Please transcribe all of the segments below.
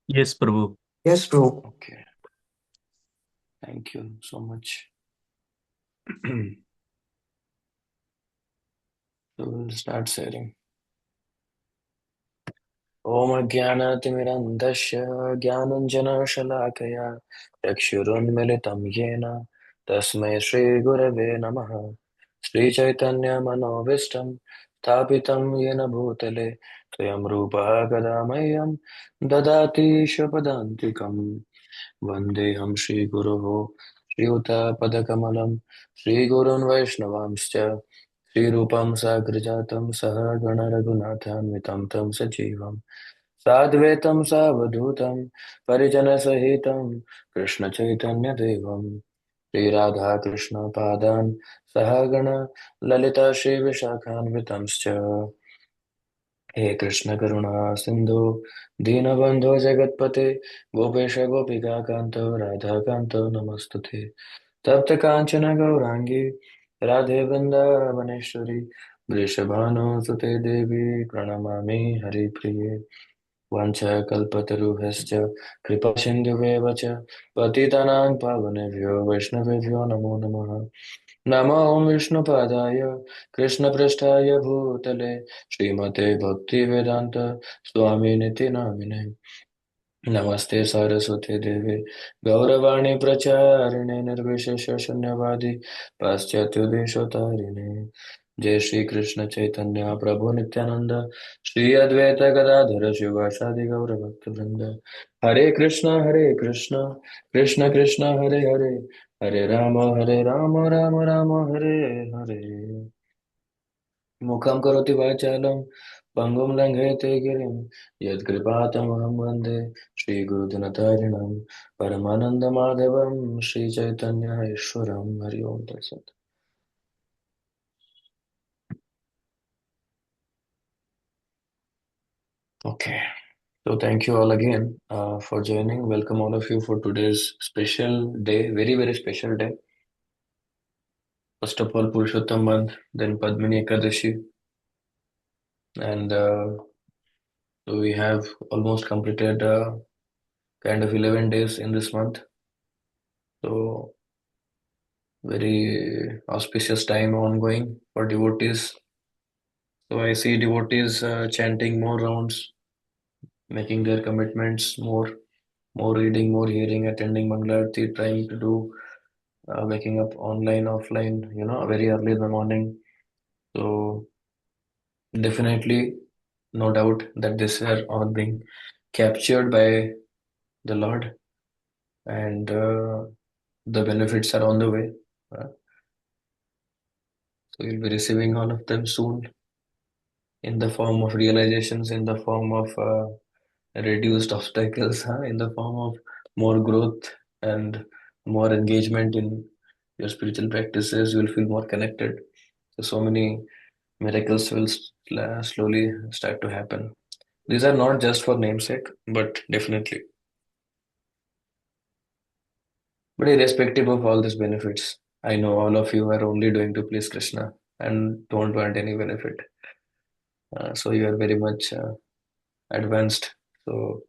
Yes, Prabhu. Yes, bro. Okay, thank you so much. So we'll start sharing. ॐ अज्ञानातिमिरन्धस्य ज्ञानञ्जनशलाकया चक्षुरुन्मिलितं येन तस्मै श्रीगुरवे नमः। श्रीचैतन्यमनोभीष्टं स्थापितं येन भूतले स्वयं रूपः कदा मह्यं ददाति स्वपदान्तिकम्। वन्देऽहं श्रीगुरोः श्रीयुतपदकमलं श्रीगुरून् वैष्णवांश्च श्रीरूपं साग्रजातं सह गणरघुनाथान्वितं तं सजीवम् साद्वैतं सावधूतं परिजनसहितं कृष्णचैतन्यदेवं श्रीराधाकृष्णपादान् सह गण ललिता श्रीविशाखान्वितंश्च हे कृष्ण करुणा सिंधु दीनबंधो जगत्पते गोपेश गोपिकान्त राधाकान्त नमस्तुते तप्त कांचन गौरांगी राधे वृंदावनेश्वरी वृषभानुसुते देवी प्रणमामि हरिप्रिये वाञ्छाकल्पतरुभ्यश्च कृपासिन्धुभ्येव च पतितानां पावनेभ्यो वैष्णवेभ्यो नमो नमः। नमो विष्णुपादाय कृष्णपृष्ठाय भूतले श्रीमते भक्तिवेदान्त स्वामिनिति नामिने नमस्ते सरस्वती देवे गौरवाणी प्रचारिणे निर्विशेष शून्यवादी पाश्चात्य देशोतारिणे जय श्री कृष्ण चैतन्य प्रभु नित्यानंद श्री अद्वैत गदाधर शिवासादि गौर भक्त वृंद हरे कृष्ण कृष्ण कृष्ण हरे हरे हरे राम राम राम हरे हरे मुखं करोति वाचालं पङ्गुं लङ्घयते गिरिं यत्कृपातमहं वन्दे श्रीगुरुदिनतारिणं परमानन्दमाधवं श्रीचैतन्य ईश्वरं हरि ओं तत्सत्। Okay, so thank you all again for joining. Welcome all of you for today's special day, very, very special day. First of all, Purushottam month, then Padmini Ekadashi, and so we have almost completed kind of 11 days in this month. So very auspicious time ongoing for devotees. So I see devotees chanting more rounds, making their commitments more reading, more hearing, attending Mangalarti, trying to do waking up online, offline, very early in the morning. So definitely, no doubt that this are all being captured by the Lord, and the benefits are on the way. So you'll be receiving all of them soon in the form of realizations, in the form of reduced obstacles, huh? In the form of more growth and more engagement in your spiritual practices. You will feel more connected. So many miracles will slowly start to happen. These are not just for namesake, but definitely. But irrespective of all these benefits, I know all of you are only doing to please Krishna and don't want any benefit. So you are very much advanced. So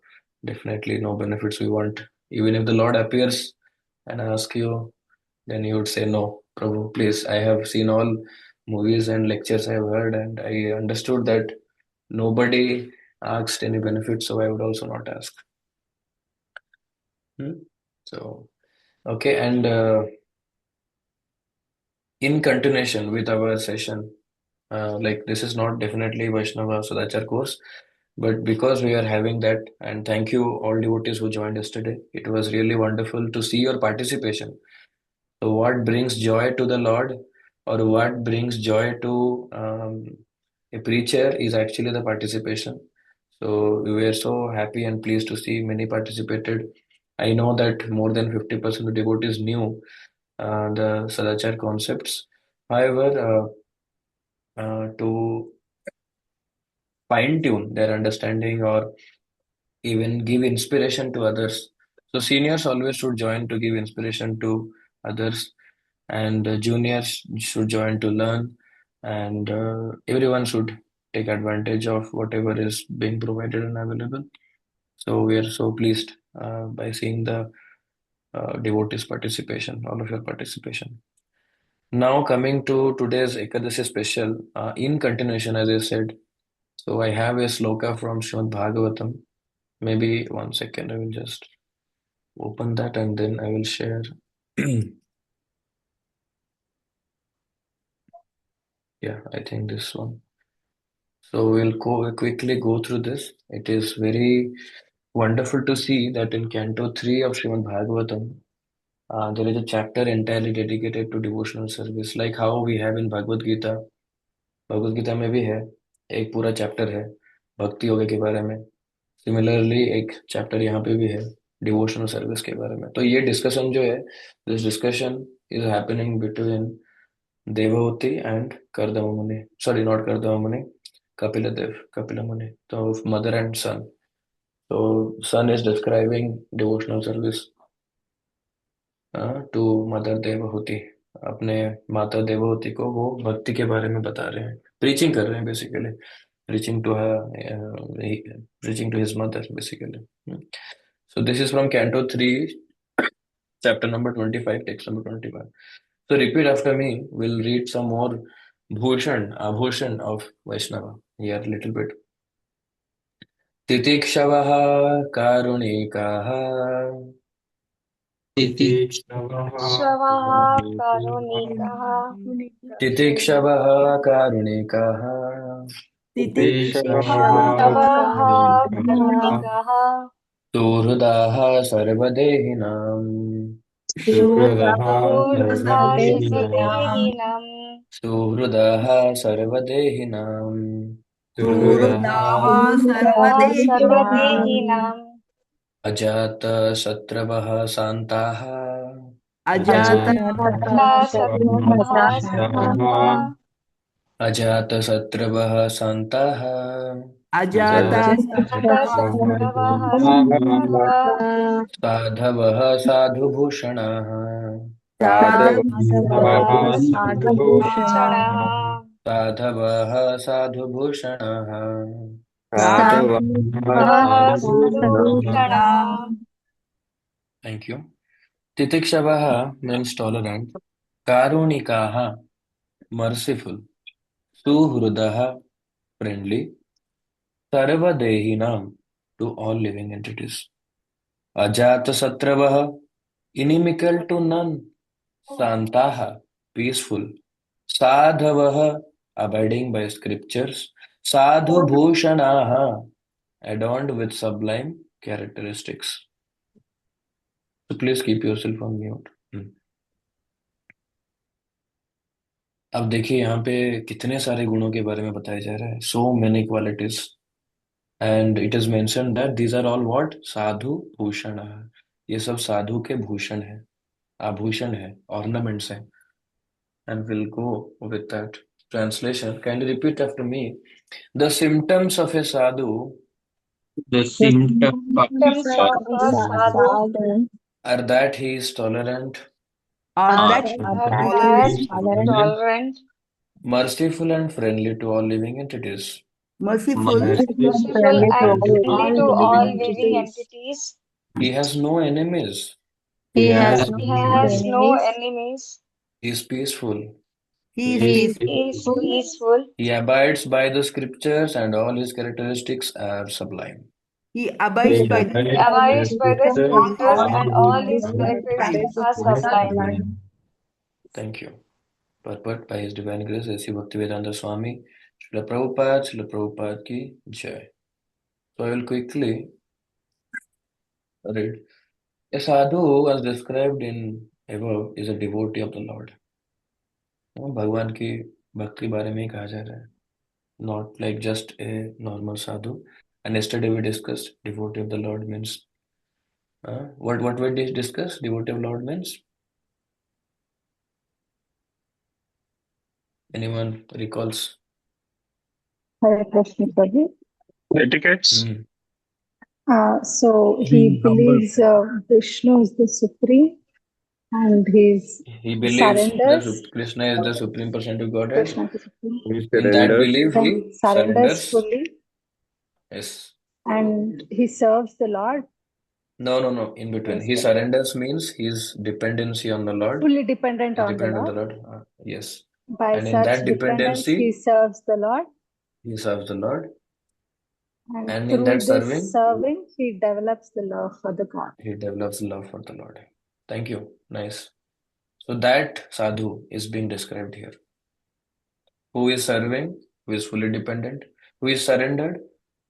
definitely no benefits we want. Even if the Lord appears and ask you, then you would say, no, Prabhu, please. I have seen all movies and lectures I have heard, and I understood that nobody asked any benefits, so I would also not ask. Hmm? So, okay, and in continuation with our session, like this is not definitely Vaishnava Sadachar course, but because we are having that, and thank you all devotees who joined us today. It was really wonderful to see your participation. So, what brings joy to the Lord, or what brings joy to a preacher, is actually the participation. So, we were so happy and pleased to see many participated. I know that more than 50% of devotees knew the Sadachar concepts. However, to fine tune their understanding or even give inspiration to others. So seniors always should join to give inspiration to others, and juniors should join to learn, and everyone should take advantage of whatever is being provided and available. So we are so pleased by seeing the devotees participation, all of your participation. Now coming to today's Ekadashi special, in continuation, as I said, so I have a sloka from Srimad Bhagavatam. Maybe 1 second, I will just open that and then I will share. Yeah, I think this one. So we'll quickly go through this. It is very wonderful to see that in Canto 3 of Srimad Bhagavatam, there is a chapter entirely dedicated to devotional service, like how we have in Bhagavad Gita. Bhagavad Gita में भी है, एक पूरा chapter है भक्ति योगा के बारे में। सिमिलरली एक चैप्टर यहाँ पे भी है डिवोशनल सर्विस के बारे में। तो ये डिस्कशन जो है, this discussion is happening between Devahuti and Kardam मुनि, सॉरी नॉट कर्दम मुनि, कपिल मुनि, तो मदर एंड सन। तो son is describing devotional service to mother Devahuti, अपने माता देवहूति को वो भक्ति के बारे में बता रहे हैं, प्रीचिंग कर रहे हैं basically, preaching to her, preaching to his mother, basically. So this is from Canto 3, chapter number 25, text number 25. So repeat after me. We'll read some more Abhushan of Vaishnava here a little bit. Titikshavaha karunikaha श्रवः करुणिकः Titikshavaha karunikaha श्रवः करुणिकः Suhrudaha sarvadehinam सुहृदा सर्वदेहिनं सुहृदः सर्वदेहिनां सुहृदाः सुहृदा सर्वदेहिनाम् सर्वदेहिनं अजातशत्रवः शान्ताः अजाता शत्रुः शान्तः अजातशत्रवः शान्ताः अजाता शत्रुः शान्तः साधवः साधुभूषणाः साधवः साधुभूषणाः साधुभूषणः साधवः साधुभूषणाः साधवः साधुभूषणः Thank you. Titikshavaha means tolerant. Karunikaha, merciful. Suhrudaha, friendly. Sarvadehinam, to all living entities. Ajatasatravah, inimical to none. Santaha, peaceful. Sadhavaha, abiding by scriptures. Sadhu bhushanaha, adorned with sublime characteristics. So please keep yourself on mute. अब देखिए यहाँ पे कितने सारे गुणों के बारे में बताया जा रहा है, so many qualities, and it is mention that these are all what sadhu bhushan, ये सब साधु के भूषण है, आभूषण है, ऑर्नामेंट्स हैं। And will go with that translation. Can you repeat after me? The symptoms of a sadhu The symptoms of symptoms of a sadhu are that he is tolerant, are are that that is tolerant, merciful and friendly to all living entities. merciful, merciful and friendly to all living entities. He has no enemies. he has He has no enemies. He is peaceful. he is He is peaceful, peaceful. He abides by the scriptures and all his characteristics are sublime. he abides by the He abides by the scriptures and all his characteristics are sublime. Thank you. Purport by His Divine Grace, A.C. Bhaktivedanta Swami, Srila Prabhupada ki Jai. So I will quickly read. A sadhu, as described in above, is a devotee of the Lord. भगवान की भक्ति बारे में ही कहा जा रहा है, not like just a normal sadhu. And yesterday we discussed devotee of the Lord means what we did discuss? Devotee of Lord means, anyone recalls? Hare Krishna, Sadhu. Etiquettes. So he Being humble. believes Vishnu is the supreme, and He believes surrenders. Krishna is the supreme personality of Godhead. Krishna is the supreme. He In that surrenders. belief, Then he surrenders fully, yes, And he serves the Lord. No, in between. Yes, He sir. surrenders means his dependency on the Lord. Fully dependent He's on the dependent on the Lord. Lord. Yes. By And in such that dependence, he dependency, serves the Lord. he serves the Lord. And And in that through this serving, serving, he develops the love for the God. he develops love for the Lord. Thank you. Nice. So that sadhu is being described here. Who is serving, who is fully dependent, who is surrendered,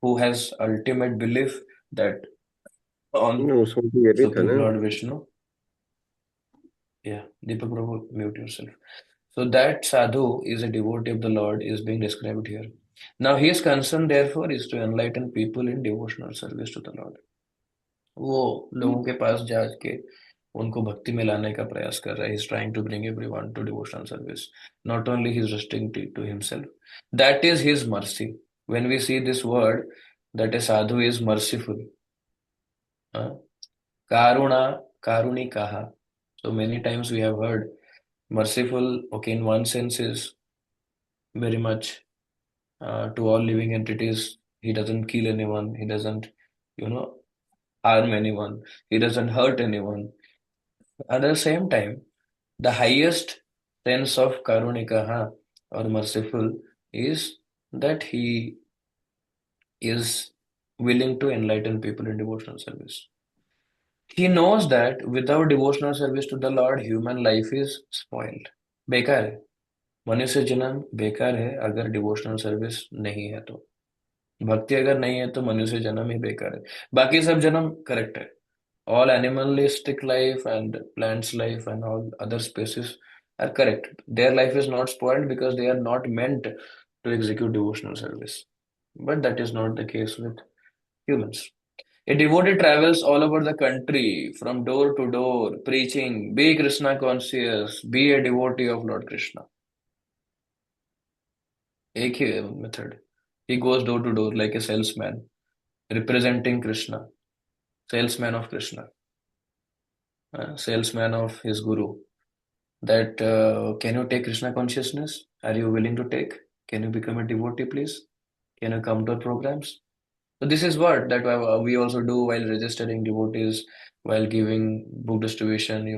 who has ultimate belief that on No, something ये भी था Supreme ना. Lord Vishnu. Yeah, Deepak Prabhu, mute yourself. So that sadhu is a devotee of the Lord is being described here. Now his concern therefore is to enlighten people in devotional service to the Lord. वो लोगों के पास जाके उनको भक्ति में लाने का प्रयास कर रहा है. He's trying to bring everyone to devotional service. Not only he's restricting to himself. That is his mercy. When we see this word, that a sadhu is merciful. Karuna, karunikaha. So many times we have heard merciful, okay, in one sense is very much to all living entities. He doesn't kill anyone. He doesn't, you know, harm anyone. He doesn't hurt anyone. At the same time, the highest sense of karunikaha or merciful is that he is willing to enlighten people in devotional service. He knows that without devotional service to the Lord, human life is spoiled. बेकार है. मनुष्य जन्म बेकार है अगर devotional service नहीं है तो. भक्ति अगर नहीं है तो मनुष्य जन्म ही बेकार है. बाकी सब जन्म करेक्ट है. All animalistic life and plants life and all other species are correct. Their life is not spoiled because they are not meant to execute devotional service. But that is not the case with humans. A devotee travels all over the country from door to door, preaching, be Krishna conscious, be a devotee of Lord Krishna. एक ही method. He goes door to door like a salesman, representing Krishna, salesman of Krishna, salesman of his guru. That can you take Krishna consciousness? Are you willing to take? Can you become a devotee, please? Can you come to our programs? So this is what that we also do while registering devotees, while giving book distribution.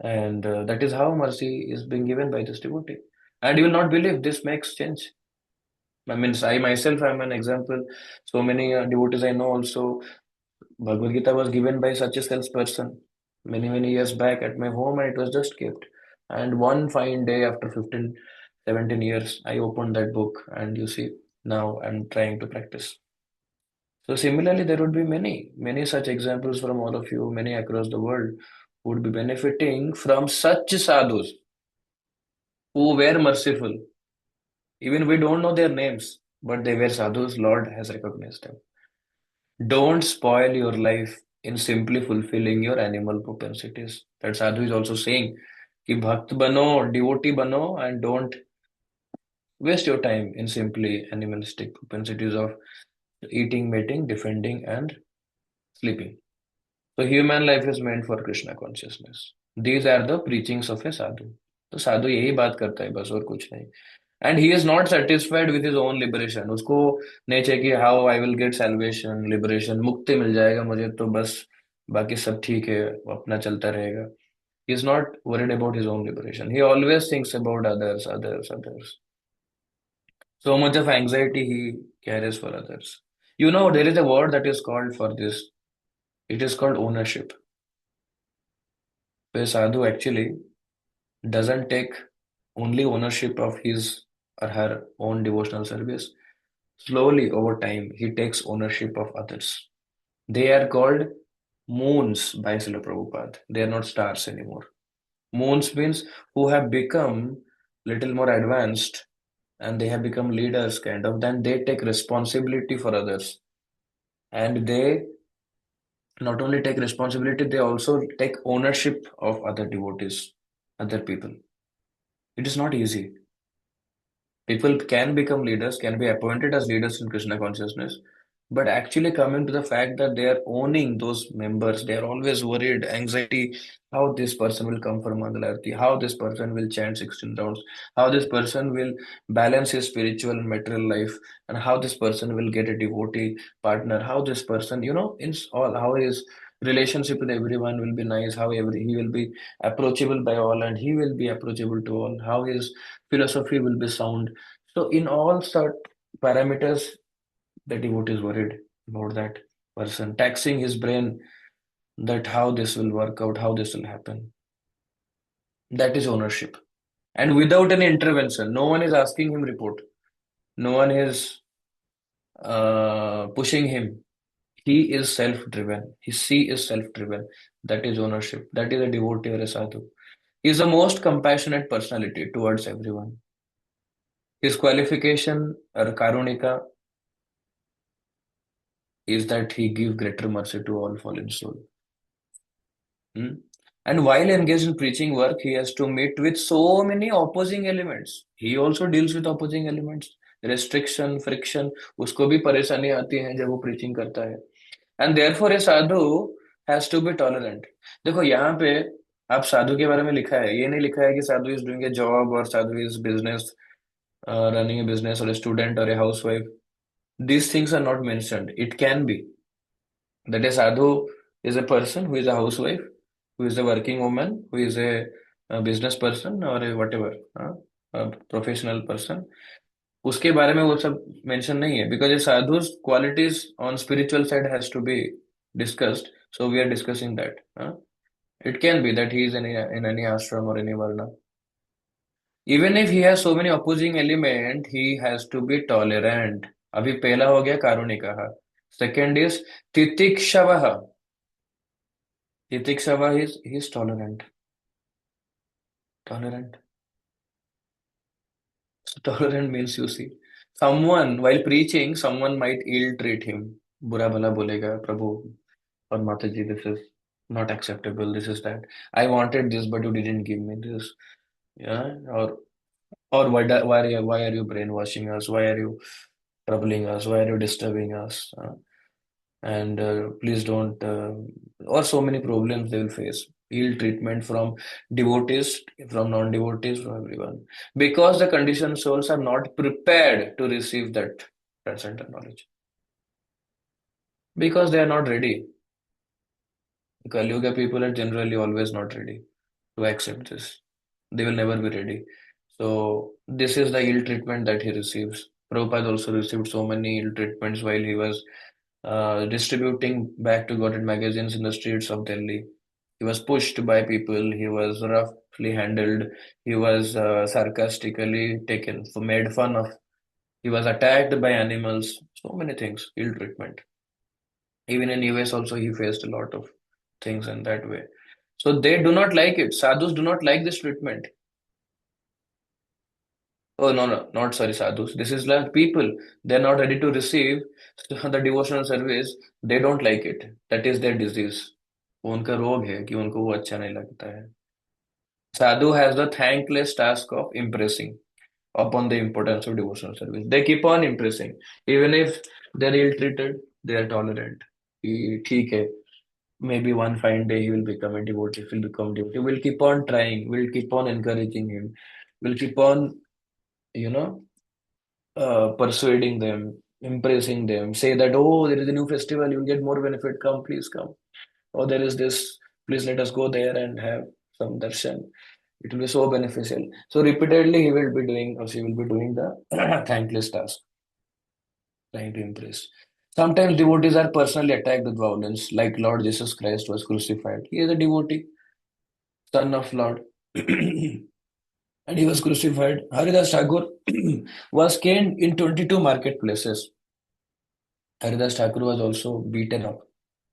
And that is how mercy is being given by this devotee. And you will not believe this makes change. I mean, I myself am an example. So many devotees I know also. Bhagavad Gita was given by such a salesperson many years back at my home, and it was just kept. And one fine day after 15, 17 years, I opened that book, and you see, now I'm trying to practice. So similarly, there would be many such examples from all of you, many across the world, who would be benefiting from such sadhus who were merciful. Even we don't know their names, but they were sadhus. Lord has recognized them. Don't spoil your life in simply fulfilling your animal propensities. That sadhu is also saying कि भक्त बनो, devotee बनो, and don't waste your time in simply animalistic propensities of eating, mating, defending, and sleeping. So human life is meant for Krishna consciousness. These are the preachings of a sadhu. तो साधु यही बात करता है बस और कुछ नहीं. And he is not satisfied with his own liberation. उसको नहीं चाहिए कि how I will get salvation, liberation, मुक्ति मिल जाएगा मुझे तो बस बाकी सब ठीक है अपना चलता रहेगा. He is not worried about his own liberation. He always thinks about others. So much of anxiety he carries for others. There is a word that is called for this. It is called ownership. So a sadhu actually doesn't take only ownership of his or her own devotional service. Slowly over time, he takes ownership of others. They are called moons by Srila Prabhupada. They are not stars anymore. Moons means who have become little more advanced and they have become leaders kind of. Then they take responsibility for others. And they not only take responsibility, they also take ownership of other devotees, other people. It is not easy. People can become leaders, can be appointed as leaders in Krishna consciousness, but actually coming to the fact that they are owning those members, they are always worried, anxiety, how this person will come for Mangalarti, how this person will chant 16 rounds, how this person will balance his spiritual and material life, and how this person will get a devotee partner, how this person, in all, how his relationship with everyone will be nice, how he will be approachable by all and he will be approachable to all, how his philosophy will be sound. So in all sort parameters, the devotee is worried about that person, taxing his brain that how this will work out, how this will happen. That is ownership. And without any intervention, no one is asking him report. No one is pushing him. He is self-driven. She is self-driven. That is ownership. That is a devotee or a sadhu. He is the most compassionate personality towards everyone. His qualification or karunika is that he give greater mercy to all fallen souls. Hmm? And while engaged in preaching work, he has to meet with so many opposing elements. He also deals with opposing elements. Restriction, friction, उसको भी परेशानी आती है जब वो preaching करता है. And therefore a sadhu has to be tolerant. देखो यहाँ पे आप साधु के बारे में लिखा है, ये नहीं लिखा है कि साधु is doing a job or sadhu is business, running a business or a student or a housewife. These things are not mentioned. It can be that a sadhu is a person who is a housewife, who is a working woman, who is a business person or a whatever, a professional person. उसके बारे में वो सब mention नहीं है because a sadhu's qualities on spiritual side has to be discussed. So we are discussing that. It can be that he is in any ashram or any varna. Even if he has so many opposing element, he has to be tolerant. अभी पहला हो गया कारुणिकः. Second is तितिक्षवः. Titikshava is he's tolerant. Tolerant. So tolerant means you see, someone while preaching, someone might ill treat him. बुरा भला बोलेगा प्रभु और माता जी, this is not acceptable. This is that. I wanted this, but you didn't give me this. Yeah, or why are you brainwashing us? Why are you troubling us? Why are you disturbing us? And please don't, or so many problems they will face. Ill treatment from devotees, from non-devotees, from everyone, because the conditioned souls are not prepared to receive that transcendental knowledge, because they are not ready. Kali Yuga people are generally always not ready to accept this. They will never be ready. So this is the ill treatment that he receives. Prabhupada also received so many ill treatments while he was distributing back to Godhead magazines in the streets of Delhi. He was pushed by people. He was roughly handled. He was sarcastically made fun of. He was attacked by animals. So many things, ill treatment. Even in US also he faced a lot of things in that way. So they do not like it. Sadhus do not like this treatment. Oh no, no, not sorry, sadhus. This is like people. They're not ready to receive the devotional service. They don't like it. That is their disease. उनका रोग है कि उनको वो अच्छा नहीं लगता है. Sadhu has the thankless task of impressing upon the importance of devotional service. They keep on impressing. Even if they're ill-treated, they are tolerant. ठीक है. Maybe one fine day he will become a devotee, he will become devotee. We'll keep on trying, we'll keep on encouraging him, we'll keep on, you know, persuading them, impressing them, say that, oh, there is a new festival, you'll get more benefit, come, please come. Oh, there is this, please let us go there and have some darshan. It will be so beneficial. So repeatedly he will be doing, or she will be doing the thankless task, trying to impress. Sometimes devotees are personally attacked with violence, like Lord Jesus Christ was crucified. He is a devotee, son of Lord. And he was crucified. Haridas Thakur was caned in 22 marketplaces. Haridas Thakur was also beaten up,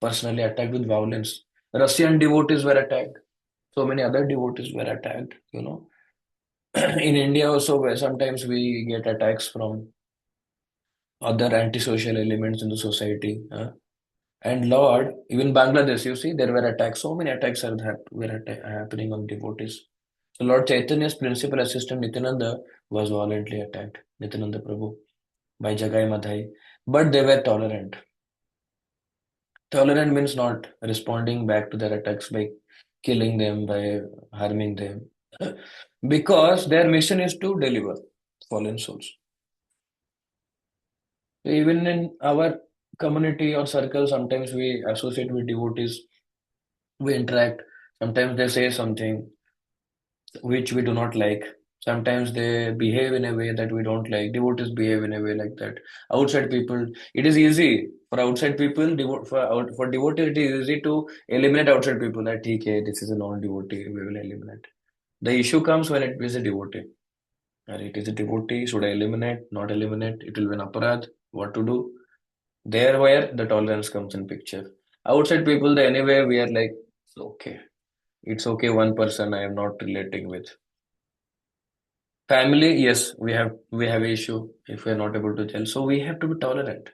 personally attacked with violence. Russian devotees were attacked. So many other devotees were attacked. In India also, where sometimes we get attacks from other antisocial elements in the society. And Lord, even Bangladesh, you see, there were attacks. So many attacks happening on devotees. So Lord Chaitanya's principal assistant Nityananda was violently attacked. Nityananda Prabhu. by Jagai Madhai, but they were tolerant. Tolerant means not responding back to their attacks by killing them, by harming them, because their mission is to deliver fallen souls. Even in our community or circle, sometimes we associate with devotees, we interact. Sometimes they say something which we do not like. Sometimes they behave in a way that we don't like. Devotees behave in a way like that. Outside people, it is easy for outside people. For devotees, it is easy to eliminate outside people. That okay, this is a non-devotee, we will eliminate. The issue comes when it is a devotee. And it is a devotee. Should I eliminate? Not eliminate? It will be an aparadh. What to do? There, where the tolerance comes in picture. Outside people, the anyway we are like, okay, it's okay. One person I am not relating with. Family, yes, we have issue if we are not able to tell. So we have to be tolerant.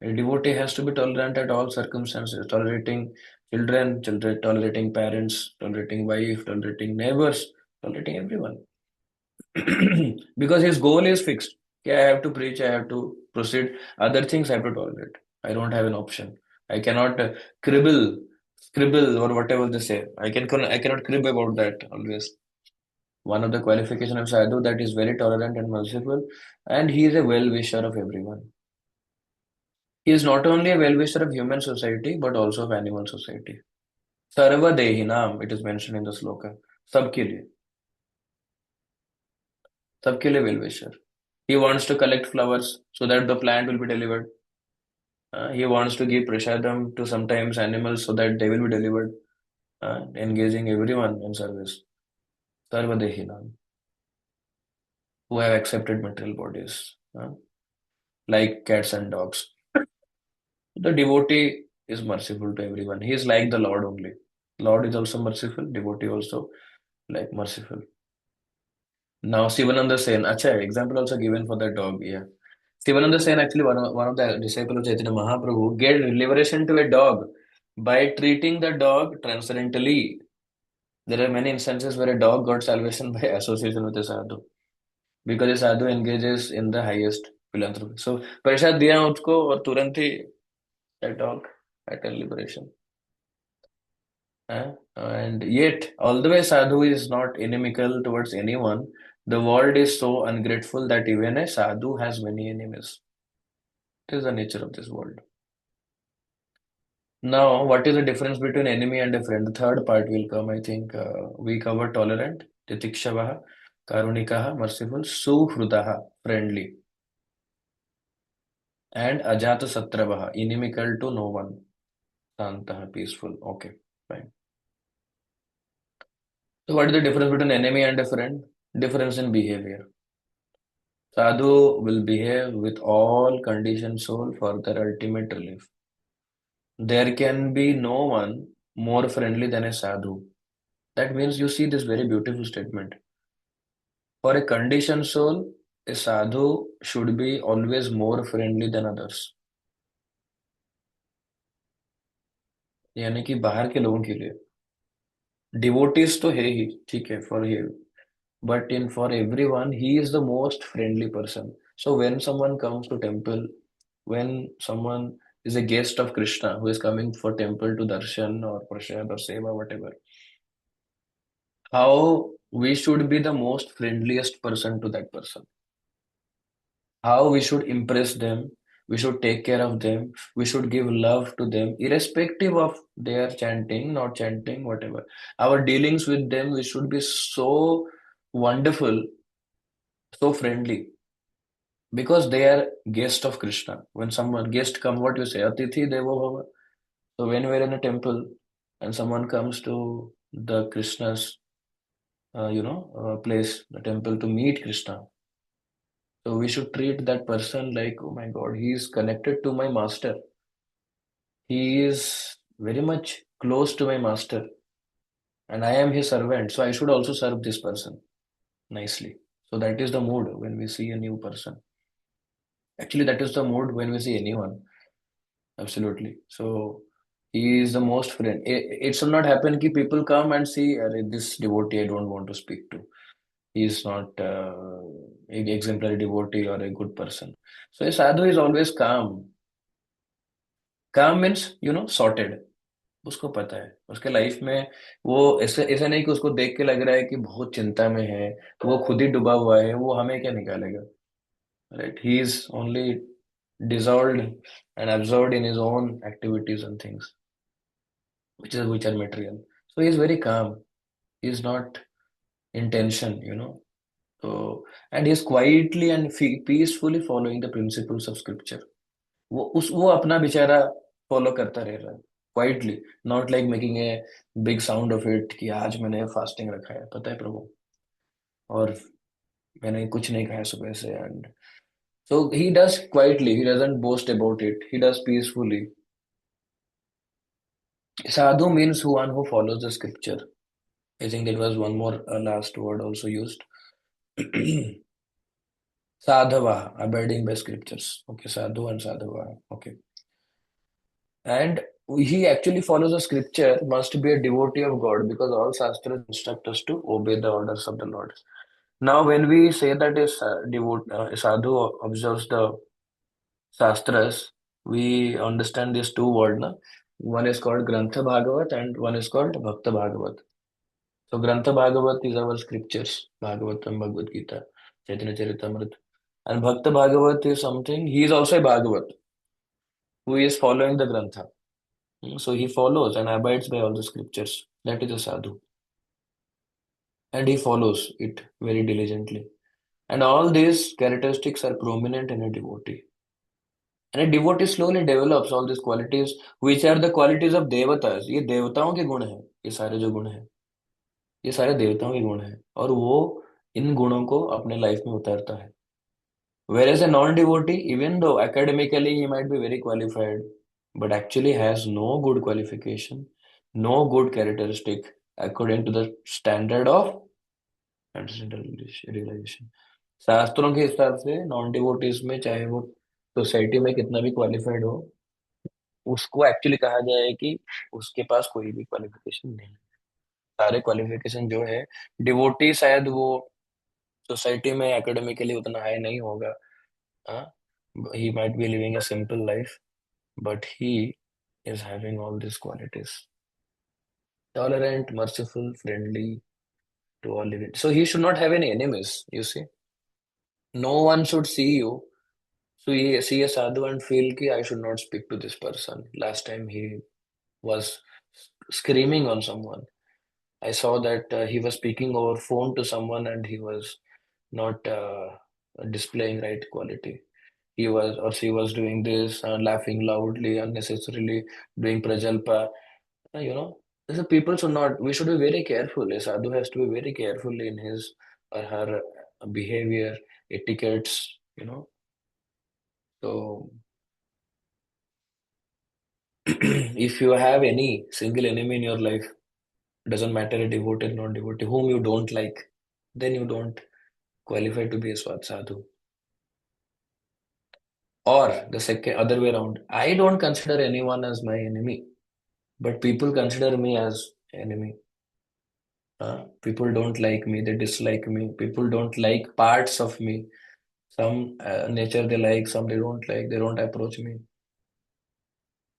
A devotee has to be tolerant at all circumstances, tolerating children, tolerating parents, tolerating wife, tolerating neighbors, tolerating everyone. Because his goal is fixed. Okay, I have to preach, I have to proceed. Other things I have to tolerate. I don't have an option. I cannot scribble or whatever they say. I cannot crib about that always. One of the qualification of Sadhu that is very tolerant and merciful, and he is a well-wisher of everyone. He is not only a well-wisher of human society, but also of animal society. Sarva Dehinam, it is mentioned in the sloka. सबके लिए well-wisher. He wants to collect flowers so that the plant will be delivered. He wants to give prasadam to sometimes animals so that they will be delivered. Engaging everyone in service. Sarva Dehinam, who have accepted material bodies, like cats and dogs. The devotee is merciful to everyone. He is like the Lord only. Lord is also merciful, devotee also like merciful. Now, Sivananda Sen, acha, example also given for the dog. Yeah. Sivananda Sen, actually, one of the disciples of Chaitanya Mahaprabhu, gave liberation to a dog by treating the dog transcendentally. There are many instances where a dog got salvation by association with a sadhu because a sadhu engages in the highest philanthropy. So, प्रसाद दिया उसको और तुरंत ही that dog at a liberation. And yet, although a sadhu is not inimical towards anyone, the world is so ungrateful that even a sadhu has many enemies. It is the nature of this world. Now, what is the difference between enemy and a friend? The third part will come, I think. We cover tolerant, titikshavaha, karunikaha, merciful, suhrudaha, friendly, and ajata satravaha, inimical to no one, santaha, peaceful. Okay, fine. So, what is the difference between enemy and a friend? Difference in behavior. Sadhu will behave with all conditioned soul for their ultimate relief. There can be no one more friendly than a sadhu. That means you see this very beautiful statement. For a conditioned soul, a sadhu should be always more friendly than others. यानी कि बाहर के लोगों के लिए devotees तो है ही ठीक है for him, but in for everyone he is the most friendly person. So when someone comes to temple, when someone is a guest of Krishna who is coming for temple to darshan or prasad or seva, whatever, how we should be the most friendliest person to that person. How we should impress them, we should take care of them, we should give love to them, irrespective of their chanting, not chanting, whatever. Our dealings with them, we should be so wonderful, so friendly, because they are guest of Krishna. When someone guest come, what you say, Atithi Devo Bhava. So when we're in a temple and someone comes to the Krishna's, place, the temple to meet Krishna. So we should treat that person like, oh my God, he is connected to my master. He is very much close to my master, and I am his servant. So I should also serve this person nicely. So that is the mood when we see a new person. Actually, that is the mood when we see anyone. Absolutely. So he is the most friend. It should not happen that people come and see, "Arey, this devotee I don't want to speak to. He is not an exemplary devotee or a good person. So a sadhu is always calm. Calm means, sorted. उसको पता है उसके life में वो ऐसे ऐसा नहीं कि उसको देख के लग रहा है कि बहुत चिंता में है, वो खुद ही डूबा हुआ है, वो हमें क्या निकालेगा, right? He is only dissolved and absorbed in his own activities and things which are material. So he is very calm. He is not in tension, so and he is quietly and peacefully following the principles of scripture. वो अपना बेचारा follow करता रह रहा है quietly, not like making a big sound of it कि आज मैंने फास्टिंग रखा है, पता है प्रभु, और मैंने कुछ नहीं खाया सुबह से, and so he does quietly, he doesn't boast about it, he does peacefully. Sadhu means one who follows the scripture. I think there was one more last word also used. Sadhava, abiding by scriptures. Okay, sadhu and sadhava. Okay. And he actually follows the scripture, must be a devotee of God, because all shastras instruct us to obey the orders of the Lord. Now, when we say that a sadhu observes the shastras, we understand these two words. Na? One is called Grantha Bhagavat and one is called Bhakta Bhagavat. So Grantha Bhagavat is our scriptures, Bhagavatam, Bhagavad Gita, Chaitanya Charitamrita. And Bhakta Bhagavat is something, he is also a Bhagavat who is following the Grantha. So he follows and abides by all the scriptures. That is a sadhu. And he follows it very diligently. And all these characteristics are prominent in a devotee. And a devotee slowly develops all these qualities, which are the qualities of devatas. ये देवताओं के गुण हैं, ये सारे जो गुण हैं, ये सारे देवताओं के गुण हैं, और वो इन गुणों को अपने लाइफ में उतारता है. Whereas a non-devotee, even though academically he might be very qualified, but actually has no good qualification, no good characteristic according to the standard of transcendental realization. शास्त्रों के हिसाब से नॉन डिवोटीज में, चाहे वो सोसाइटी में कितना भी क्वालिफाइड हो, उसको एक्चुअली कहा जाए कि उसके पास कोई भी क्वालिफिकेशन नहीं है. सारे क्वालिफिकेशन जो है, डिवोटी शायद वो सोसाइटी में एकेडमिकली उतना हाई नहीं होगा, हाँ, he might be living a simple life, but he is having all these qualities: tolerant, merciful, friendly to all living. So he should not have any enemies, you see. No one should see you. So he see a sadhu and feel ki I should not speak to this person. Last time he was screaming on someone. I saw that he was speaking over phone to someone and he was not displaying right quality. He was or she was doing this, laughing loudly, unnecessarily, doing prajalpa. You know, so people should not. We should be very careful. A sadhu has to be very careful in his or her behavior, etiquettes. So if you have any single enemy in your life, doesn't matter a devotee or non-devotee, whom you don't like, then you don't qualify to be a sadhu. Or the second other way around, I don't consider anyone as my enemy, but people consider me as enemy. People don't like me, they dislike me. People don't like parts of me. Some nature they like, some they don't like. They don't approach me.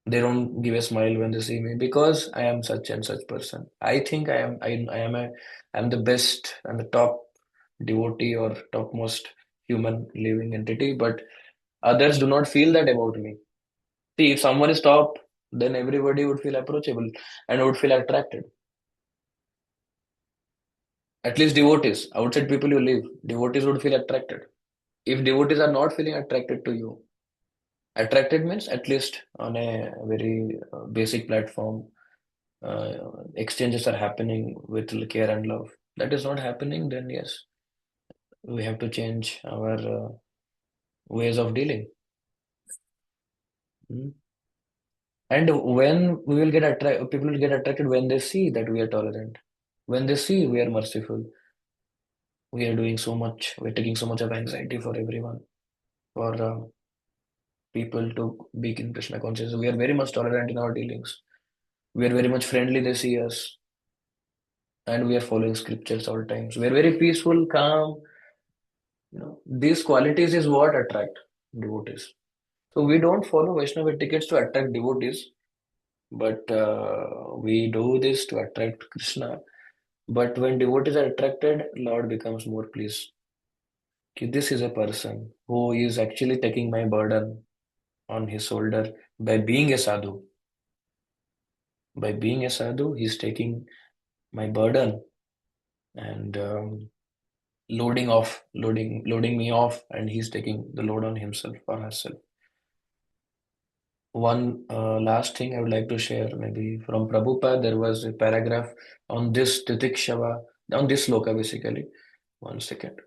They don't give a smile when they see me because I am such and such person. I think I am the best and the top devotee or topmost human living entity, but others do not feel that about me. See, if someone is top, then everybody would feel approachable and would feel attracted. At least devotees, outside people you live, devotees would feel attracted. If devotees are not feeling attracted to you, attracted means at least on a very basic platform, uh, exchanges are happening with care and love. That is not happening, then yes, we have to change our ways of dealing. Mm. And when we will get attracted, people will get attracted when they see that we are tolerant, when they see we are merciful, we are doing so much, we're taking so much of anxiety for everyone, for people to be in Krishna consciousness. We are very much tolerant in our dealings. We are very much friendly, they see us. and we are following scriptures all times. We are very peaceful, calm. These qualities is what attract devotees. So we don't follow Vaishnava etiquettes to attract devotees, but we do this to attract Krishna. But when devotees are attracted, Lord becomes more pleased. Okay, this is a person who is actually taking my burden on his shoulder by being a sadhu. By being a sadhu, he's taking my burden and loading me off, and he's taking the load on himself or herself. One last thing I would like to share, maybe from Prabhupada, there was a paragraph on this titikshava, on this sloka basically. One second.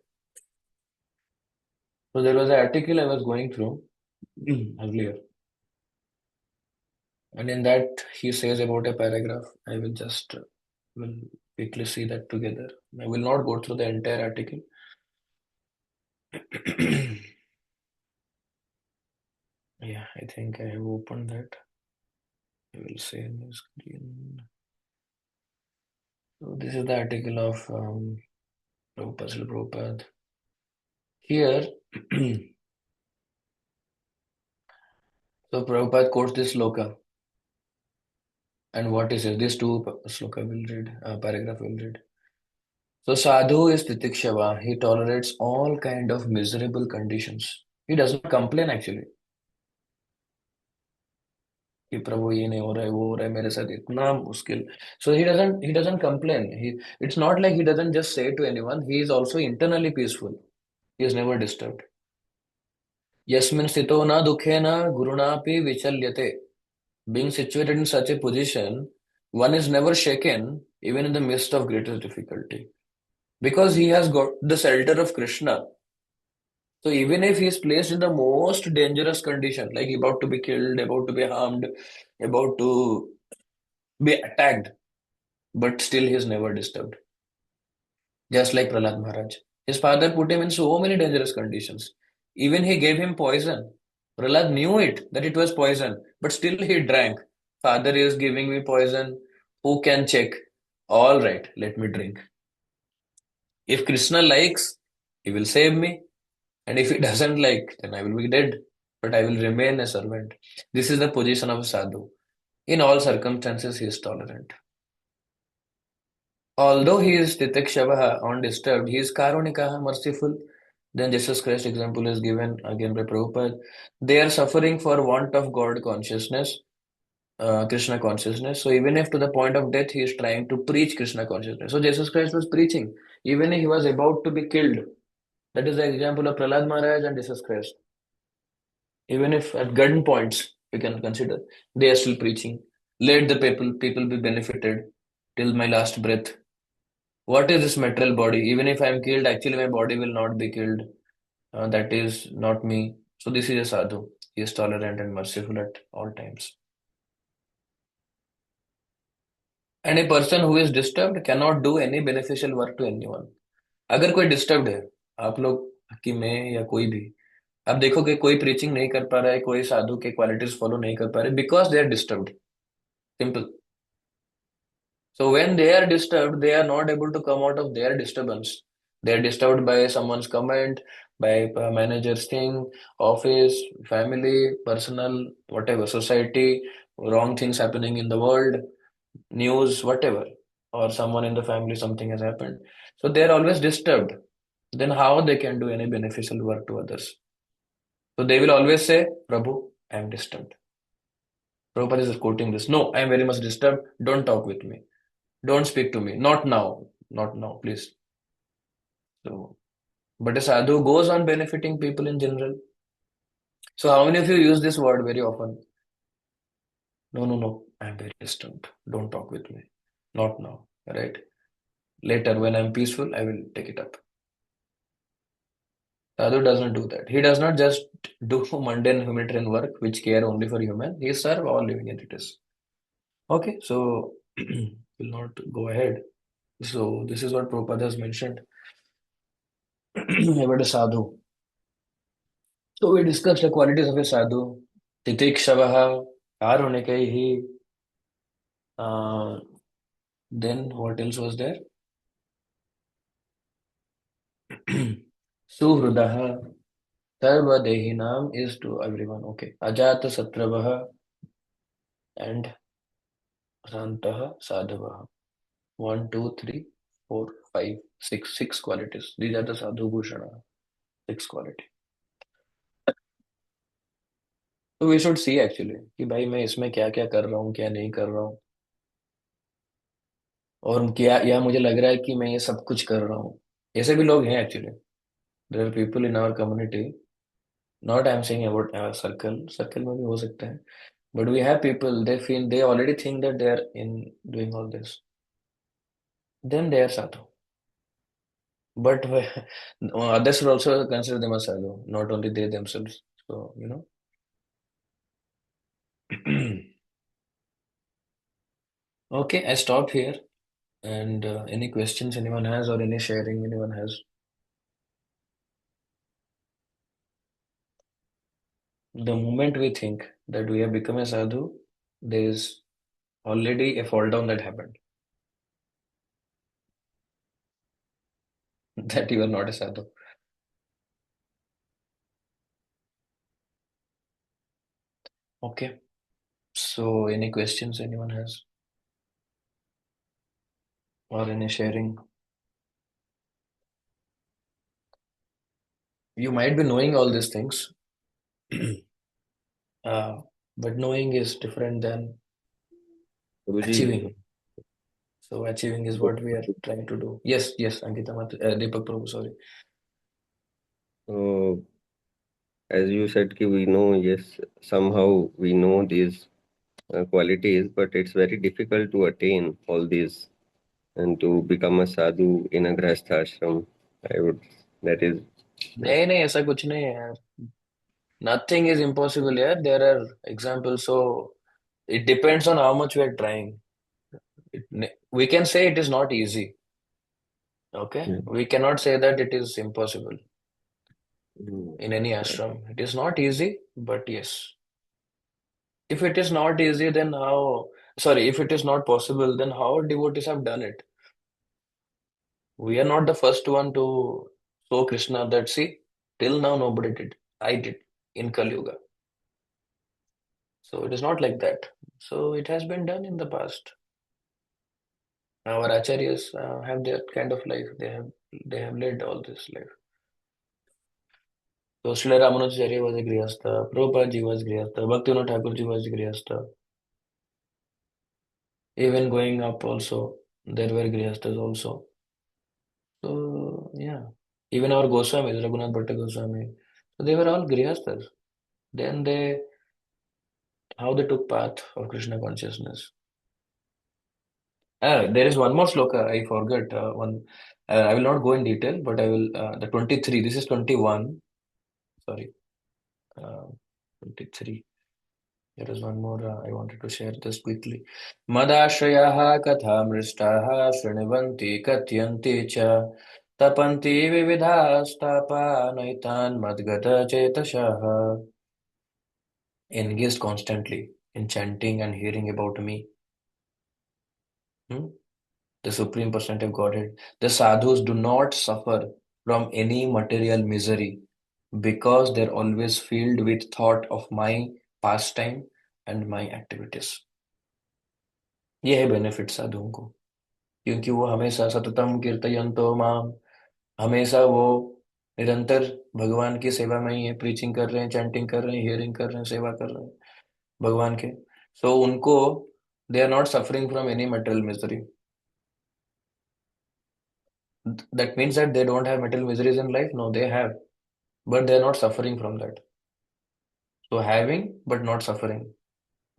So there was an article I was going through earlier, and in that he says about a paragraph. I will just will quickly see that together. I will not go through the entire article. Yeah, I think I have opened that. I will say in the screen. So this is the article of Prabhupada. Here, so Prabhupada quotes this sloka. And what is it? These two sloka will read, paragraph will read. So Sadhu is titikshava. He tolerates all kind of miserable conditions. He does not complain actually. कि प्रभु ये नहीं हो रहा है वो हो रहा है मेरे साथ इतना मुश्किल. So he doesn't complain. It's not like he doesn't just say to anyone. He is also internally peaceful. He is never disturbed. यस्मिन् स्थितो न दुःखेन गुरुणापि विचल्यते. Being situated in such a position, one is never shaken even in the midst of greatest difficulty because he has got the shelter of Krishna. So even if he is placed in the most dangerous condition, like about to be killed, about to be harmed, about to be attacked, but still he is never disturbed. Just like Prahlad Maharaj. His father put him in so many dangerous conditions. Even he gave him poison. Prahlad knew it, that it was poison, but still he drank. Father is giving me poison. Who can check? All right, let me drink. If Krishna likes, he will save me. And if he doesn't like, then I will be dead. But I will remain a servant. This is the position of a sadhu. In all circumstances, he is tolerant. Although he is titikshavaha, undisturbed, he is karunikaha, merciful. Then Jesus Christ example is given again by Prabhupada. They are suffering for want of God consciousness, Krishna consciousness. So even if to the point of death, he is trying to preach Krishna consciousness. So Jesus Christ was preaching. Even if he was about to be killed. That is the example of Prahlad Maharaj and Jesus Christ. Even if at gun points, you can consider, they are still preaching. Let the people be benefited till my last breath. What is this material body? Even if I am killed, actually my body will not be killed. That is not me. So this is a sadhu. He is tolerant and merciful at all times. And a person who is disturbed cannot do any beneficial work to anyone. अगर कोई disturbed है, आप लोग कि मैं या कोई भी, आप देखोगे कोई preaching नहीं कर पा रहा है, कोई साधु के qualities follow नहीं कर पा रहे, because they are disturbed. Simple. So when they are disturbed, they are not able to come out of their disturbance. They are disturbed by someone's comment, by a manager's thing, office, family, personal, whatever, society, wrong things happening in the world, news, whatever, or someone in the family, something has happened. So they are always disturbed. Then how they can do any beneficial work to others? So they will always say, Prabhu, I am disturbed. Prabhupada is quoting this. No, I am very much disturbed. Don't talk with me. Don't speak to me. Not now. Not now, please. So, but a sadhu goes on benefiting people in general. So, how many of you use this word very often? No, no, no. I'm very disturbed. Don't talk with me. Not now. Right? Later, when I'm peaceful, I will take it up. Sadhu doesn't do that. He does not just do mundane humanitarian work, which care only for human. He serve all living entities. Okay, so will not go ahead. So this is what Prabhupada has mentioned about a sadhu. So we discussed the qualities of a sadhu. Titikshavaha, Karunikaihi. Then what else was there? Suhrudaha Sarvadehinam is to everyone. Okay. Ajata Satravaha and Santaha Sadhavaha. 1, 2, 3, 4, 5, 6. Six qualities. These are the Sadhu Bhushana. Six quality. तो we should see actually कि भाई मैं इसमें क्या क्या कर रहा हूँ क्या नहीं कर रहा हूँ और क्या या मुझे लग रहा है कि मैं ये सब कुछ कर रहा हूँ ऐसे भी लोग हैं actually there are people in our community not I am saying about circle circle में भी हो सकते हैं but we have people they feel they already think that they are in doing all this then they are sadhu but others should also consider them as sadhu not only they themselves so you know okay I stop here and any questions anyone has or any sharing anyone has the moment we think that we have become a sadhu, there is already a fall down that happened. That you are not a sadhu. Okay. So, any questions anyone has or any sharing? You might be knowing all these things, but knowing is different than Guruji, achieving. So, achieving is what we are trying to do. Yes, yes, Ankita, Deepak Prabhu, sorry. so as you said, ki we know, yes, somehow we know these qualities, but it's very difficult to attain all these and to become a sadhu in a grahastha ashram. I would, that is, नहीं नहीं ऐसा कुछ नहीं है यार nothing is impossible here there are examples so it depends on how much we are trying we can say it is not easy okay yeah. we cannot say that it is impossible Mm, in any ashram it is not easy but yes if it is not easy then how sorry if it is not possible then how devotees have done it we are not the first one to show Krishna that see till now nobody did I did in Kali Yuga so it is not like that so it has been done in the past our acharyas have that kind of life they have led all this life so Srila Ramanujacharya was a grihastha, Prabhupada ji was grihastha, Bhaktivinoda Thakur ji was grihastha. Even going up also, there were grihasthas also. So yeah, even our Goswamis, Raghunath Bhatta Goswami, so they were all grihasthas. Then how they took path of Krishna consciousness. There is one more sloka I forgot. One, I will not go in detail, but I will. The 23. This is 21. Sorry, 23. There is one more I wanted to share this quickly. Madashrayah kathamrishtaha shrinivanti katyanti cha tapanti vividhastapa naitan madgata chetashaha. Engaged constantly in chanting and hearing about me, the Supreme Personality of Godhead. The sadhus do not suffer from any material misery because they're always filled with thought of my pastime and my activities. ये है benefit साधुओं को क्योंकि वो हमेशा सततम कीर्तयन्तो माम हमेशा वो निरंतर भगवान की सेवा में ही है प्रीचिंग कर रहे हैं चैंटिंग कर रहे हैं हियरिंग कर रहे हैं सेवा कर रहे हैं भगवान के सो उनको they are not suffering from any material misery that means that they don't have material miseries in life no they have but they are not suffering from that so having but not suffering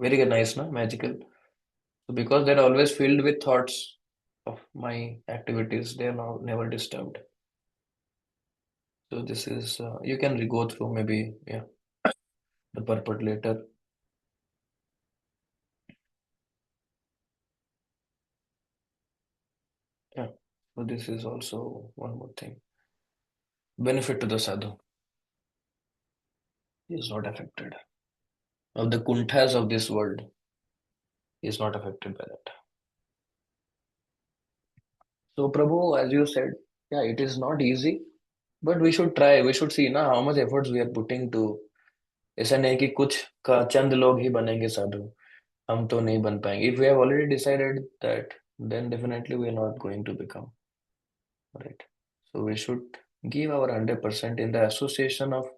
very nice no magical so because they're always filled with thoughts of my activities they are never disturbed. So this is you can go through maybe yeah the purport later. Yeah. So this is also one more thing. Benefit to the sadhu. He is not affected. Of the kunthas of this world, he is not affected by that. So Prabhu, as you said, yeah, it is not easy, But we should try. We should see ना how much efforts we are putting to. ऐसा नहीं कि कुछ का चंद लोग ही बनेंगे साधु. हम तो नहीं बन पाएंगे. If we have already decided that, then definitely we are not going to become. Right. So we should give our 100% in the association of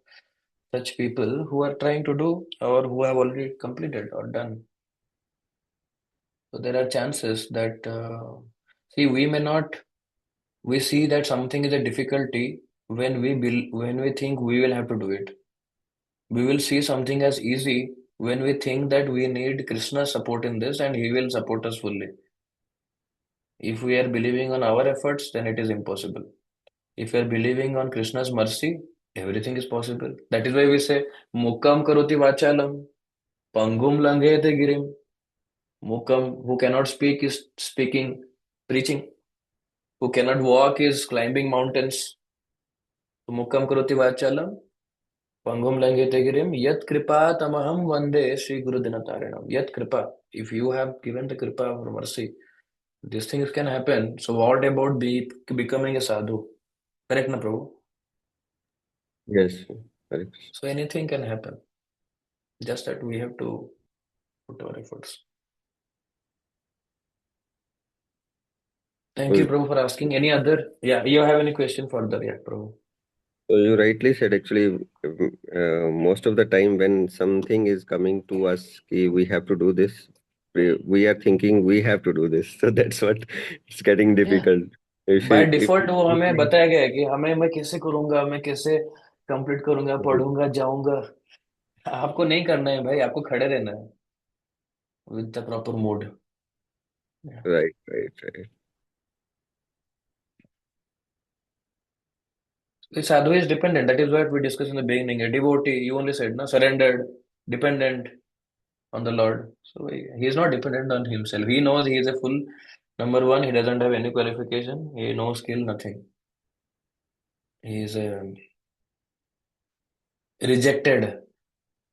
such people who are trying to do or who have already completed or done. So there are chances that see we see that something is a difficulty when we think we will have to do it. We will see something as easy when we think that we need Krishna's support in this and he will support us fully. If we are believing on our efforts, then it is impossible. If we are believing on Krishna's mercy, everything is possible. That is why we say, Mukam karoti vachalam, pangum langete girim. Mukam, who cannot speak, is speaking, preaching. Who cannot walk is climbing mountains. So, Mukam karoti vachalam, pangum langete girim, yat kripa tamaham vande Sri Guru Dinatarinam. Yat kripa. If you have given the kripa or mercy, these things can happen. So, what about becoming a sadhu? Correct, na Prabhu? Yes. Hare Krishna. So, anything can happen. Just that we have to put our efforts. Thank you, Prabhu, for asking. Any other? Yeah, you have any question further? Yeah, Prabhu. So you rightly said, actually, most of the time when something is coming to us, we have to do this, we are thinking we have to do this. So that's what it's getting Yeah. difficult. By default वो हमें बताया गया है कि मैं कैसे करूंगा, मैं कैसे कंप्लीट करूंगा, पढ़ूंगा, जाऊंगा. आपको नहीं करना है भाई, आपको खड़े रहना है with the proper mood. Yeah. Right. The sadhu is dependent. That is what we discussed in the beginning. A devotee, you only said, no, surrendered, dependent on the Lord. So he is not dependent on himself. He knows he is a full. Number one, he doesn't have any qualification. He no skill, nothing. He is a rejected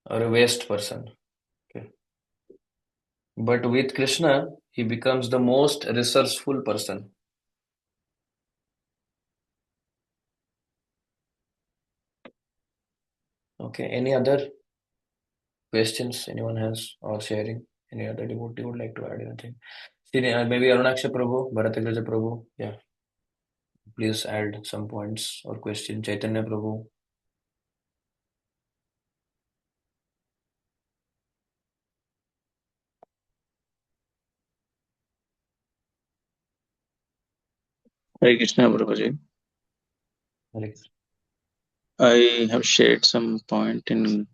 or a waste person. Okay. But with Krishna, he becomes the most resourceful person. Okay. Any other questions anyone has or sharing? Any other devotee would like to add anything? Maybe Arunaksha Prabhu, Bharatagraja Prabhu. Yeah. Please add some points or question. Chaitanya Prabhu. Hare Krishna, Prabhuji. I have shared some point in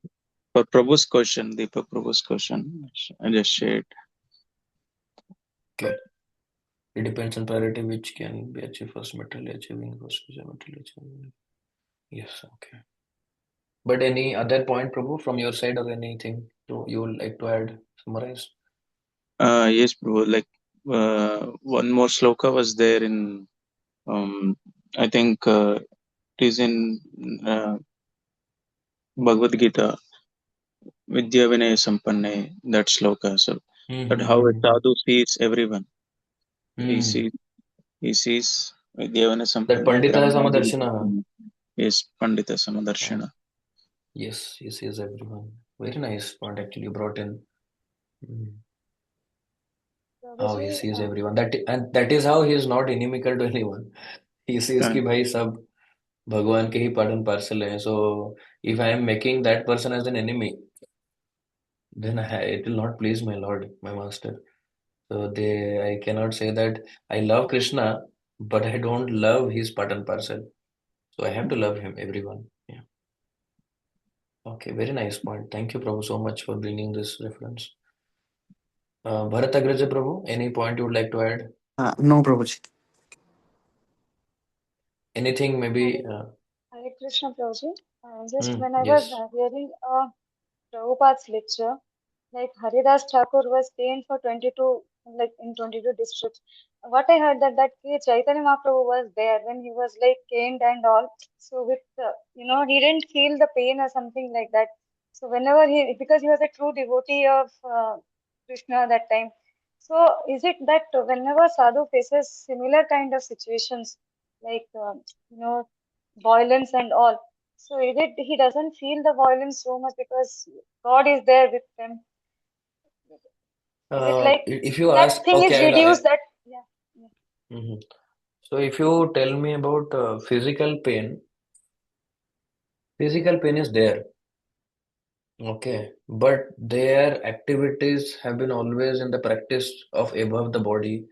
for Prabhu's question, Deepak Prabhu's question. I just shared. Okay. It depends on priority which can be achieved first, materially achieving first, materially achieving. Yes, okay. But any other point, Prabhu, from your side or anything you would like to add, summarize? Yes, Prabhu. Like one more sloka was there in I think it is in Bhagavad Gita, Vidya Vinaya Sampanne, that sloka. So that how a sadhu sees everyone. He sees Vidya Vinaya That Sampanne Pandita Brahmadi. Samadarshana. Yes, Pandita Samadarshana. Yes, he sees everyone. Very nice point actually you brought in. How he sees everyone. That is how he is not inimical to anyone. He sees कि भाई सब भगवान के ही part and parcel हैं. So if I am making that person as an enemy, then it will not please my Lord, my Master. So I cannot say that I love Krishna, but I don't love his part and parcel. So I have to love him, everyone. Yeah. Okay, very nice point. Thank you, Prabhu, so much for bringing this reference. Bharatagraja Prabhu, any point you would like to add? No, Prabhuji. Anything maybe? Hare Krishna Prabhuji. Just when I was Yes. hearing Prabhupada's lecture, like Haridas Thakur was staying for 22, like in 22 districts. What I heard that Chaitanya Mahaprabhu was there when he was like caned and all. So with, he didn't feel the pain or something like that. So whenever because he was a true devotee of Krishna that time. So is it that whenever sadhu faces similar kind of situations, like, violence and all. So is it he doesn't feel the violence so much because God is there with them? Is it like If you that ask, thing is okay, reduced? That yeah, yeah. Mhm. So if you tell me about physical pain is there, okay, but their activities have been always in the practice of above the body.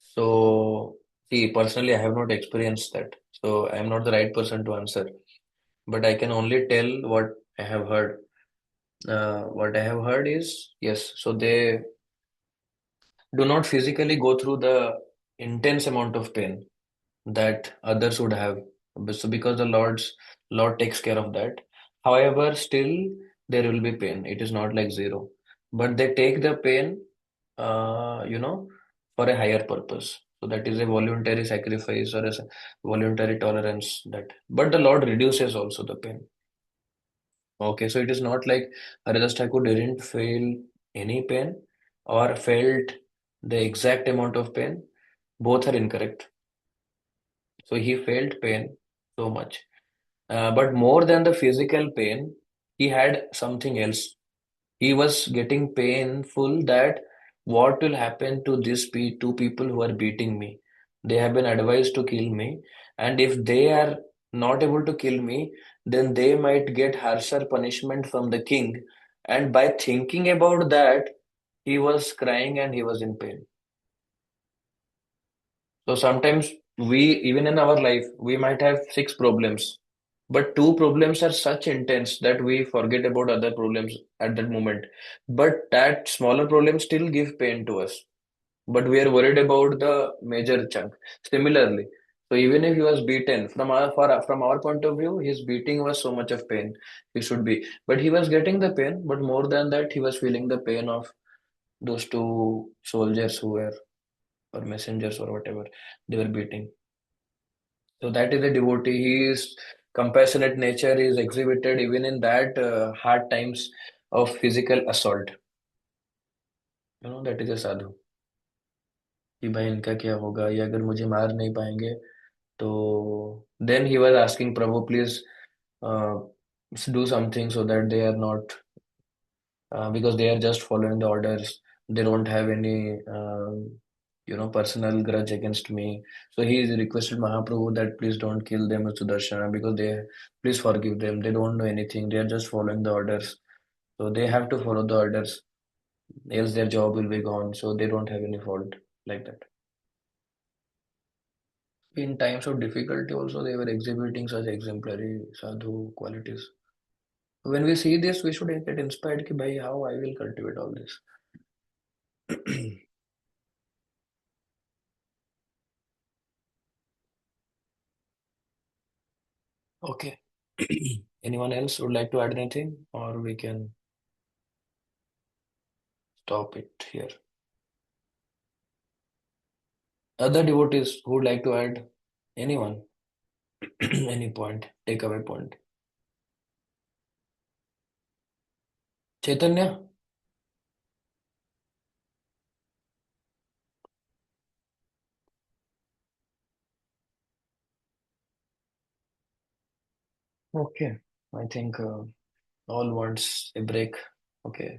So, see, personally, I have not experienced that, so I am not the right person to answer. But I can only tell what I have heard. What I have heard is yes, so they do not physically go through the intense amount of pain that others would have. So because the Lord takes care of that. However, still there will be pain. It is not like zero. But they take the pain, for a higher purpose. So that is a voluntary sacrifice or a voluntary tolerance that. But the Lord reduces also the pain. Okay, so it is not like Haridas Thakur didn't feel any pain or felt the exact amount of pain. Both are incorrect. So he felt pain so much. But more than the physical pain, he had something else. He was getting painful that what will happen to these two people who are beating me? They have been advised to kill me, and if they are not able to kill me, then they might get harsher punishment from the king. And by thinking about that, he was crying and he was in pain. So sometimes even in our life, we might have six problems, but two problems are such intense that we forget about other problems at that moment. But that smaller problem still give pain to us. But we are worried about the major chunk. Similarly, so even if he was beaten, from our point of view, his beating was so much of pain. He should be, but he was getting the pain. But more than that, he was feeling the pain of those two soldiers who were or messengers or whatever they were beating. So that is a devotee. His compassionate nature is exhibited even in that hard times of physical assault. That is a sadhu. कि भाई इनका क्या होगा ये अगर मुझे मार नहीं पाएंगे तो then he was asking Prabhu please uh, do something so that they are not because they are just following the orders. They don't have any, personal grudge against me. So he requested Mahaprabhu that please don't kill them as Sudarshana because please forgive them. They don't know anything. They are just following the orders. So they have to follow the orders, else their job will be gone. So they don't have any fault like that. In times of difficulty, also they were exhibiting such exemplary sadhu qualities. When we see this, we should get inspired ki, bhai, how I will cultivate all this. Okay. Anyone else would like to add anything, or we can stop it here? Other devotees who would like to add? Anyone? Any point? Takeaway point? Chaitanya? Okay. I think all wants a break. Okay.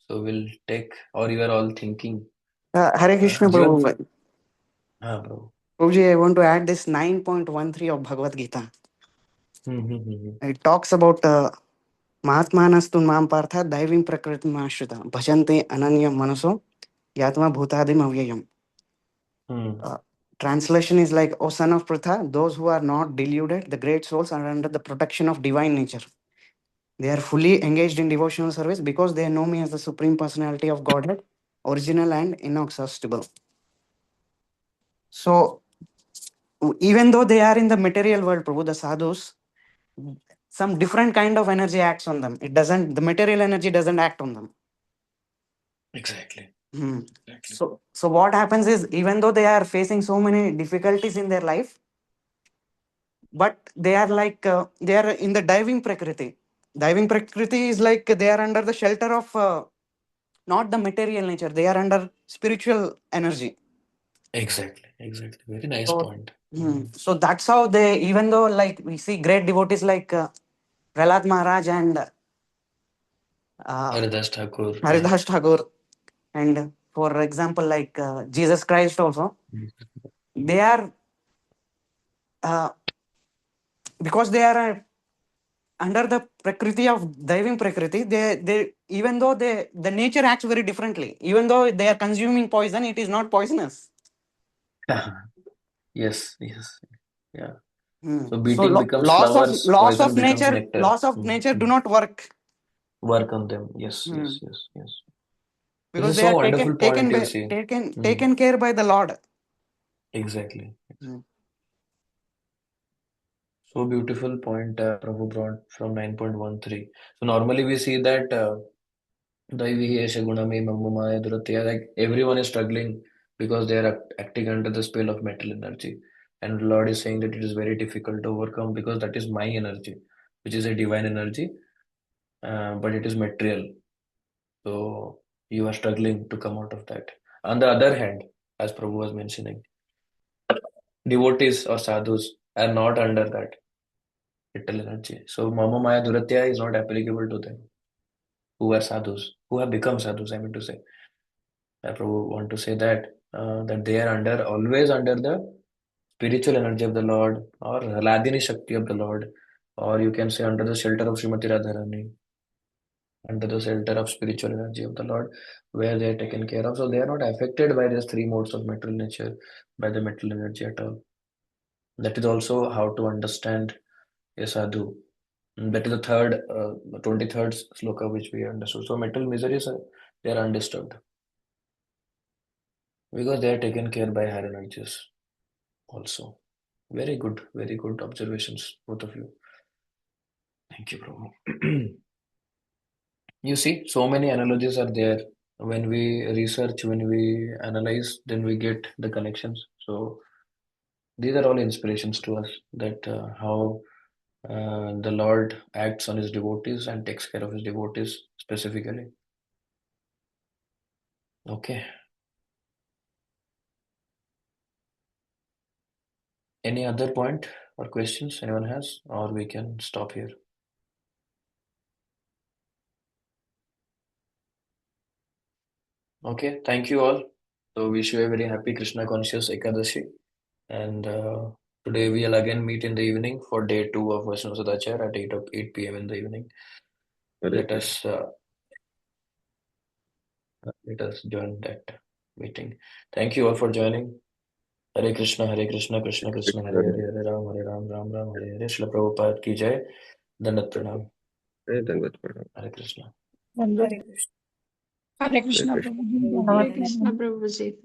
So we'll take, or you are all thinking. Hare Krishna, Jivan? Prabhu. Prabhu. Prabhuji, I want to add this 9.13 of Bhagavad Gita. Hmm. It talks about Mahatmanastu Mam Partha Daivim Prakritim Ashrita Bhajante Ananya Manaso Yatma Bhutadim Avyayam. Translation is like, O son of Pratha, those who are not deluded, the great souls, are under the protection of divine nature. They are fully engaged in devotional service because they know me as the Supreme Personality of Godhead, original and inexhaustible. So, even though they are in the material world, Prabhu, the sadhus, some different kind of energy acts on them. The material energy doesn't act on them. Exactly. So what happens is, even though they are facing so many difficulties in their life, but they are like, they are in the diving prakriti. Diving prakriti is like they are under the shelter of not the material nature. They are under spiritual energy. Exactly. Very nice point. So that's how they, even though like we see great devotees like Prahlad Maharaj and Haridas Thakur. Haridas Thakur, and for example like Jesus Christ also, they are because they are under the prakriti of diving prakriti, they even though the nature acts very differently, even though they are consuming poison, it is not poisonous. Yes, yes, yeah. So So beating becomes flowers, poison becomes nectar. laws of nature do not work Work on them. Yes, yes, yes, yes. This because is they so are wonderful point you see. taken care by the Lord. Exactly. So beautiful point Prabhu brought from 9.13. So normally we see that Daivi Esha Guname Mamumaya Duratya, like everyone is struggling because they are acting under the spell of metal energy. And Lord is saying that it is very difficult to overcome because that is my energy, which is a divine energy, but it is material. So you are struggling to come out of that. On the other hand, as Prabhu was mentioning, devotees or sadhus are not under that vital energy. So Mama Maya Duratya is not applicable to them who are sadhus, who have become sadhus, I mean to say. I Prabhu want to say that they are always under the spiritual energy of the Lord or Hladini Shakti of the Lord, or you can say under the shelter of Srimati Radharani, under the shelter of spiritual energy of the Lord, where they are taken care of. So they are not affected by these three modes of material nature, by the material energy at all. That is also how to understand a sadhu. That is the 23rd sloka which we understood. So material miseries, they are undisturbed because they are taken care by higher energies also. Very good observations, both of you. Thank you, Prabhu. You see, so many analogies are there. When we research, when we analyze, then we get the connections. So these are all inspirations to us that how the Lord acts on his devotees and takes care of his devotees specifically. Okay. Any other point or questions anyone has, or we can stop here? Okay, thank you all. So wish you a very happy Krishna conscious Ekadashi. And today we'll again meet in the evening for day 2 of Vaishnava Sadachar at 8 p.m. in the evening. Let us join that meeting. Thank you all for joining. Hare Krishna, Krishna Krishna, Hare Hare, Hare Ram, Ram Ram, Hare Hare. Srila Prabhupada ki jai. Dandat pranam. Hare Krishna. Hare Krishna. Hare Krishna, Krishna. Prabhuji. Hare Krishna Prabhuji.